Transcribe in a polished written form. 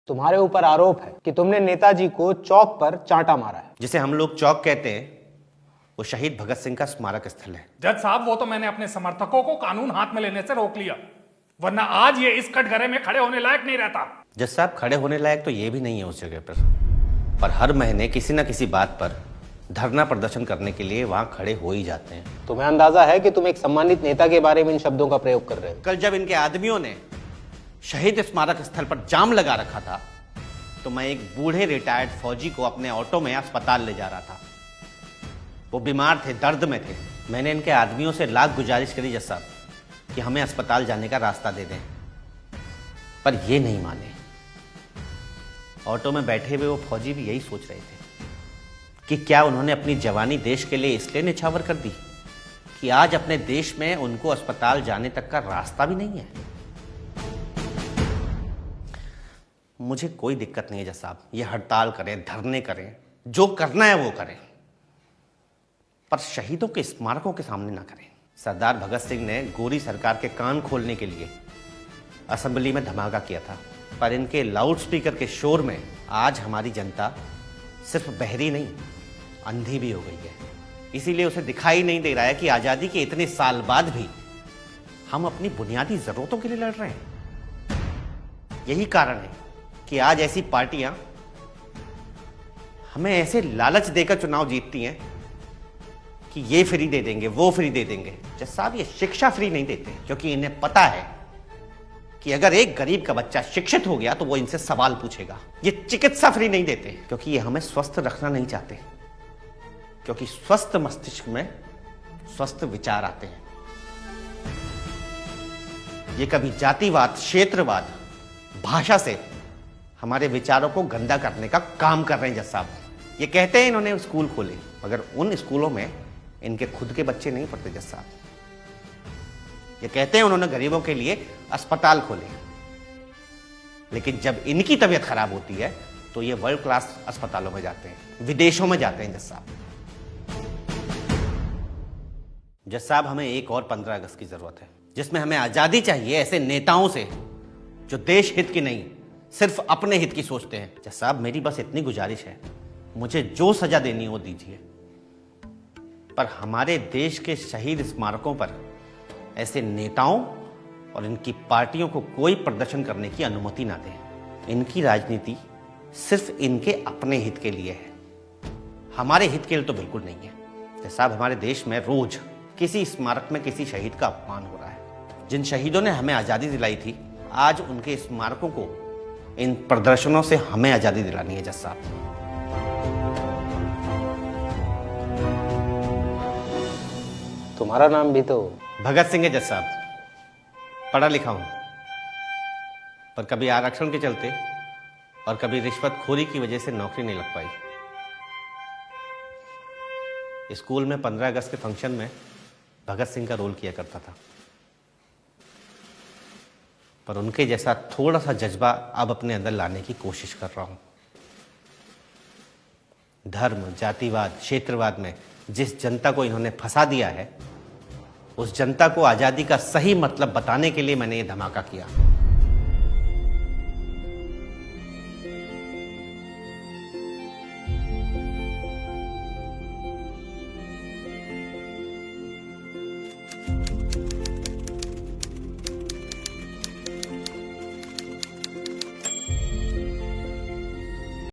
तुम्हारे ऊपर आरोप है कि तुमने नेताजी को चौक पर चांटा मारा है। जिसे हम लोग चौक कहते हैं वो शहीद भगत सिंह का स्मारक स्थल है। जज साहब, वो तो मैंने अपने समर्थकों को कानून हाथ में लेने से रोक लिया, वरना आज ये इस कटघरे में खड़े होने लायक नहीं रहता। जज साहब, खड़े होने लायक तो ये भी नहीं है उस जगह पर हर महीने किसी न किसी बात पर धरना प्रदर्शन करने के लिए वहां खड़े हो ही जाते हैं। तुम्हें अंदाजा है कि तुम एक सम्मानित नेता के बारे में इन शब्दों का प्रयोग कर रहे हो। कल जब इनके आदमियों ने शहीद स्मारक स्थल पर जाम लगा रखा था तो मैं एक बूढ़े रिटायर्ड फौजी को अपने ऑटो में अस्पताल ले जा रहा था। वो बीमार थे, दर्द में थे। मैंने इनके आदमियों से लाख गुजारिश करी जज साहब कि हमें अस्पताल जाने का रास्ता दे दें, पर ये नहीं माने। ऑटो में बैठे हुए वो फौजी भी यही सोच रहे थे कि क्या उन्होंने अपनी जवानी देश के लिए इसलिए निछावर कर दी कि आज अपने देश में उनको अस्पताल जाने तक का रास्ता भी नहीं है। मुझे कोई दिक्कत नहीं है जज साहब, ये हड़ताल करें, धरने करें, जो करना है वो करें, पर शहीदों के स्मारकों के सामने ना करें। सरदार भगत सिंह ने गोरी सरकार के कान खोलने के लिए असेंबली में धमाका किया था, पर इनके लाउडस्पीकर के शोर में आज हमारी जनता सिर्फ बहरी नहीं, अंधी भी हो गई है। इसीलिए उसे दिखाई नहीं दे रहा है कि आज़ादी के इतने साल बाद भी हम अपनी बुनियादी ज़रूरतों के लिए लड़ रहे हैं। यही कारण है कि आज ऐसी पार्टियां हमें ऐसे लालच देकर चुनाव जीतती हैं कि ये फ्री दे देंगे, वो फ्री दे देंगे। जज साहब, ये शिक्षा फ्री नहीं देते क्योंकि इन्हें पता है कि अगर एक गरीब का बच्चा शिक्षित हो गया तो वो इनसे सवाल पूछेगा। ये चिकित्सा फ्री नहीं देते क्योंकि ये हमें स्वस्थ रखना नहीं चाहते, क्योंकि स्वस्थ मस्तिष्क में स्वस्थ विचार आते हैं। ये कभी जातिवाद, क्षेत्रवाद, भाषा से हमारे विचारों को गंदा करने का काम कर रहे हैं जज साहब। ये कहते हैं इन्होंने स्कूल खोले, मगर उन स्कूलों में इनके खुद के बच्चे नहीं पढ़ते जज साहब। ये कहते हैं उन्होंने गरीबों के लिए अस्पताल खोले, लेकिन जब इनकी तबीयत खराब होती है तो ये वर्ल्ड क्लास अस्पतालों में जाते हैं, विदेशों में जाते हैं जज साहब। जज साहब, हमें एक और 15 अगस्त की जरूरत है जिसमें हमें आजादी चाहिए ऐसे नेताओं से जो देश हित की नहीं, सिर्फ अपने हित की सोचते हैं। जज साहब, मेरी बस इतनी गुजारिश है, मुझे जो सजा देनी हो दीजिए, पर हमारे देश के शहीद स्मारकों पर ऐसे नेताओं और इनकी पार्टियों को कोई प्रदर्शन करने की अनुमति ना दें। इनकी राजनीति सिर्फ इनके अपने हित के लिए है, हमारे हित के लिए तो बिल्कुल नहीं है। जज साहब, हमारे देश में रोज किसी स्मारक में किसी शहीद का अपमान हो रहा है। जिन शहीदों ने हमें आज़ादी दिलाई थी, आज उनके स्मारकों को इन प्रदर्शनों से हमें आज़ादी दिलानी है जज साहब। तुम्हारा नाम भी तो भगत सिंह है जज साहब, पढ़ा लिखा हूं, पर कभी आरक्षण के चलते और कभी रिश्वतखोरी की वजह से नौकरी नहीं लग पाई। स्कूल में 15 अगस्त के फंक्शन में भगत सिंह का रोल किया करता था, पर उनके जैसा थोड़ा सा जज्बा अब अपने अंदर लाने की कोशिश कर रहा हूं। धर्म, जातिवाद, क्षेत्रवाद में जिस जनता को इन्होंने फंसा दिया है, उस जनता को आज़ादी का सही मतलब बताने के लिए मैंने ये धमाका किया।